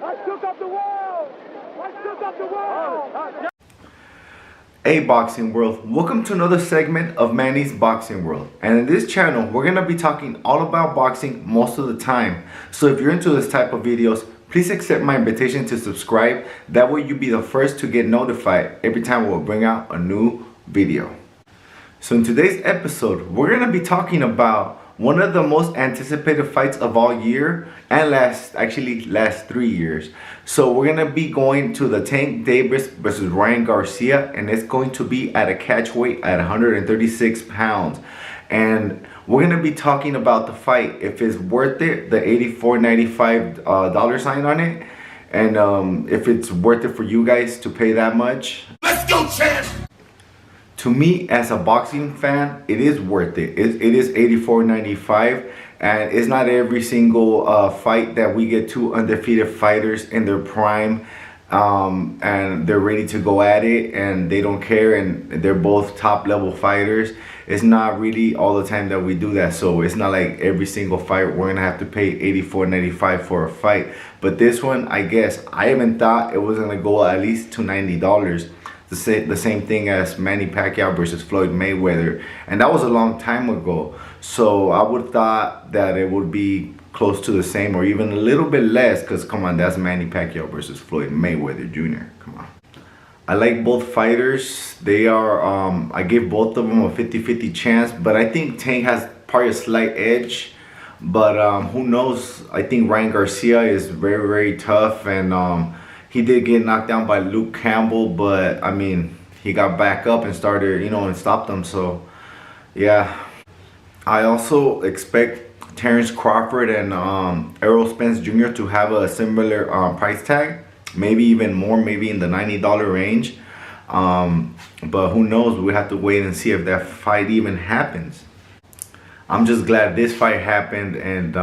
I shook up the world! I shook up the world! Hey boxing world, welcome to another segment of Manny's Boxing World. And in this channel, we're going to be talking all about boxing most of the time. So if you're into this type of videos, please accept my invitation to subscribe. That way you'll be the first to get notified every time we'll bring out a new video. So in today's episode, we're going to be talking about one of the most anticipated fights of all year and last 3 years. So we're gonna be going to the Tank Davis versus Ryan Garcia, and it's going to be at a catch weight at 136 pounds. And we're gonna be talking about the fight, if it's worth it, the $84.95 dollar sign on it, and if it's worth it for you guys to pay that much. Let's go, champ! To me, as a boxing fan, it is worth it. It is $84.95, and it's not every single fight that we get two undefeated fighters in their prime, and they're ready to go at it, and they don't care, and they're both top-level fighters. It's not really all the time that we do that, so it's not like every single fight we're gonna have to pay $84.95 for a fight. But this one, I guess, I even thought it was gonna go at least to $90. The same thing as Manny Pacquiao versus Floyd Mayweather, and that was a long time ago. So I would thought that it would be close to the same or even a little bit less, because come on, that's Manny Pacquiao versus Floyd Mayweather Jr. Come on. I like both fighters. They are I give both of them a 50-50 chance, but I think Tank has probably a slight edge. But who knows? I think Ryan Garcia is very, very tough, and he did get knocked down by Luke Campbell, but I mean, he got back up and started, and stopped him. So yeah, I also expect Terrence Crawford and Errol Spence Jr. to have a similar price tag, maybe even more, maybe in the $90 range. But who knows? We have to wait and see if that fight even happens. I'm just glad this fight happened, and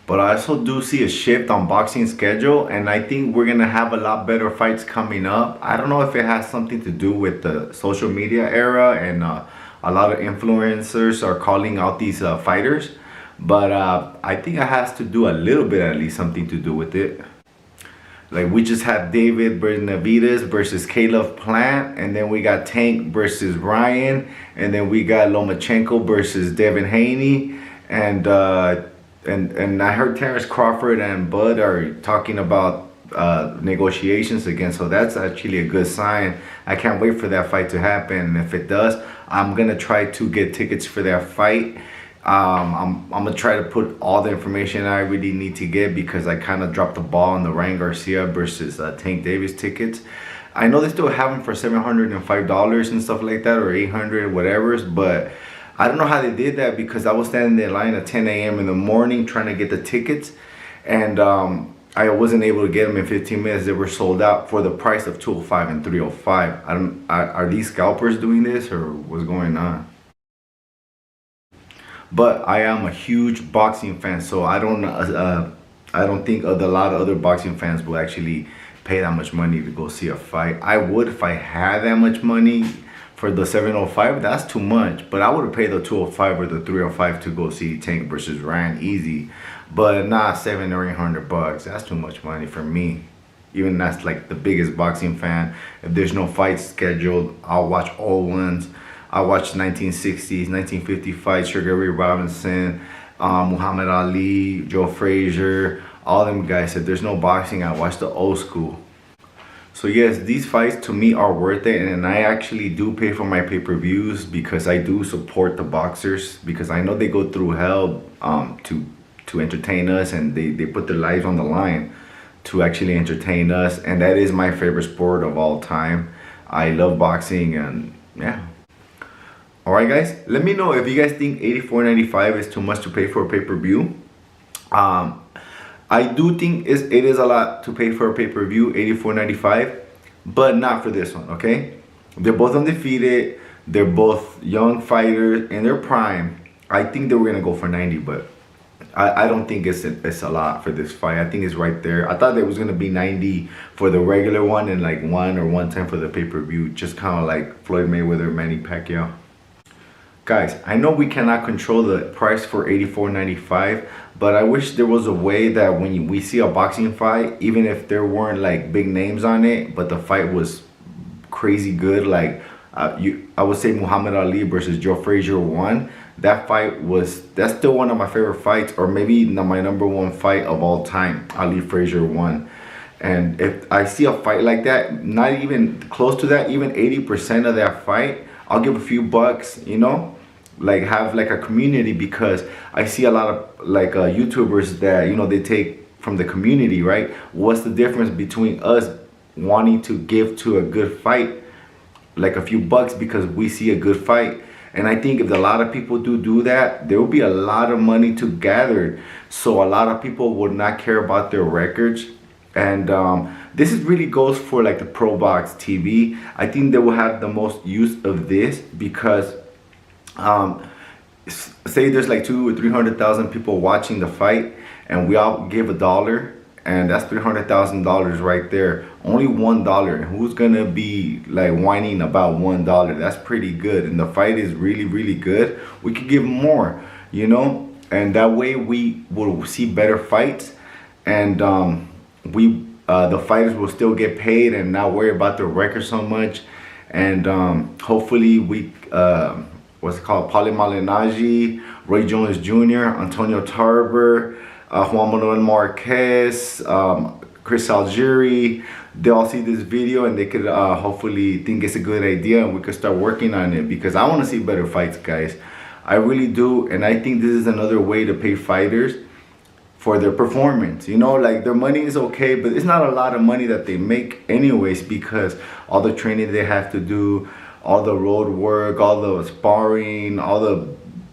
but I also do see a shift on boxing schedule, and I think we're gonna have a lot better fights coming up. I don't know if it has something to do with the social media era, and a lot of influencers are calling out these fighters, but I think it has to do a little bit, at least something to do with it. Like, we just had David Benavidez versus Caleb Plant, and then we got Tank versus Ryan, and then we got Lomachenko versus Devin Haney, and I heard Terrence Crawford and Bud are talking about negotiations again, so that's actually a good sign. I can't wait for that fight to happen, and if it does, I'm gonna try to get tickets for that fight. I'm gonna try to put all the information I really need to get, because I kind of dropped the ball on the Ryan Garcia versus Tank Davis tickets. I know they still have them for $705 and stuff like that, or $800, whatever, but I don't know how they did that, because I was standing in line at 10 a.m. in the morning trying to get the tickets, and I wasn't able to get them in 15 minutes. They were sold out for the price of $205 and $305. Are these scalpers doing this, or what's going on? But I am a huge boxing fan, so I don't think a lot of other boxing fans will actually pay that much money to go see a fight. I would if I had that much money. For the $705, that's too much. But I would have paid the $205 or the $305 to go see Tank versus Ryan easy. But not $700 or $800. That's too much money for me. Even that's like the biggest boxing fan. If there's no fights scheduled, I'll watch old ones. I watch 1960s, 1950 fights, Sugar Ray Robinson, Muhammad Ali, Joe Frazier, all them guys. If there's no boxing, I watch the old school. So yes, these fights to me are worth it, and I actually do pay for my pay-per-views, because I do support the boxers, because I know they go through hell to entertain us, and they put their lives on the line to actually entertain us, and that is my favorite sport of all time. I love boxing, and yeah. Alright guys, let me know if you guys think $84.95 is too much to pay for a pay-per-view. I do think it is a lot to pay for a pay-per-view, $84.95, but not for this one, okay? They're both undefeated. They're both young fighters in their prime. I think they were gonna go for $90, but I don't think it's a lot for this fight. I think it's right there. I thought it was gonna be $90 for the regular one, and like $1 or $110 for the pay-per-view, just kind of like Floyd Mayweather, Manny Pacquiao. Guys, I know we cannot control the price for $84.95, but I wish there was a way that when we see a boxing fight, even if there weren't like big names on it, but the fight was crazy good, like I would say Muhammad Ali versus Joe Frazier won. That's still one of my favorite fights, or maybe my number one fight of all time. Ali Frazier won. And if I see a fight like that, not even close to that, even 80% of that fight, I'll give a few bucks, you know, like have like a community, because I see a lot of like YouTubers that, you know, they take from the community, right? What's the difference between us wanting to give to a good fight, like a few bucks because we see a good fight? And I think if a lot of people do that, there will be a lot of money to gather. So a lot of people would not care about their records. And this is really goes for like the Pro Box TV. I think they will have the most use of this because say there's like 200,000 or 300,000 people watching the fight, and we all give $1, and that's $300,000 right there. Only $1. Who's gonna be like whining about $1? That's pretty good, and the fight is really, really good. We could give more, you know, and that way we will see better fights, and the fighters will still get paid and not worry about their record so much. And hopefully we what's it called, Paulie Malignaggi, Roy Jones Jr., Antonio Tarver, Juan Manuel Marquez, Chris Algieri, they all see this video and they could hopefully think it's a good idea, and we could start working on it, because I want to see better fights, guys. I really do. And I think this is another way to pay fighters for their performance. You know, like their money is okay, but it's not a lot of money that they make anyways, because all the training they have to do, all the road work, all the sparring,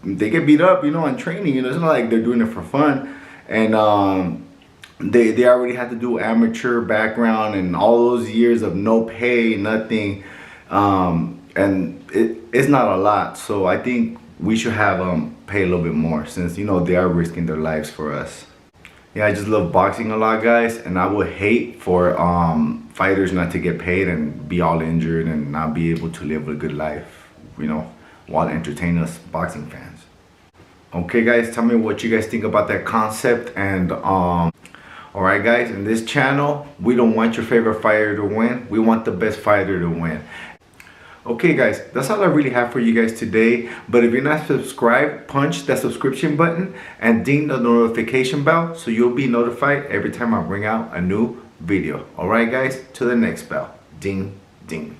they get beat up, you know, on training. You know, it's not like they're doing it for fun. And they already had to do amateur background and all those years of no pay, nothing, and it's not a lot. So I think we should have pay a little bit more, since, you know, they are risking their lives for us. Yeah, I just love boxing a lot, guys, and I would hate for fighters not to get paid and be all injured and not be able to live a good life, you know, while entertaining us boxing fans. Okay, guys, tell me what you guys think about that concept. And alright, guys, in this channel, we don't want your favorite fighter to win. We want the best fighter to win. Okay, guys, that's all I really have for you guys today. But if you're not subscribed, punch that subscription button and ding the notification bell so you'll be notified every time I bring out a new video. Alright, guys, to the next bell. Ding, ding.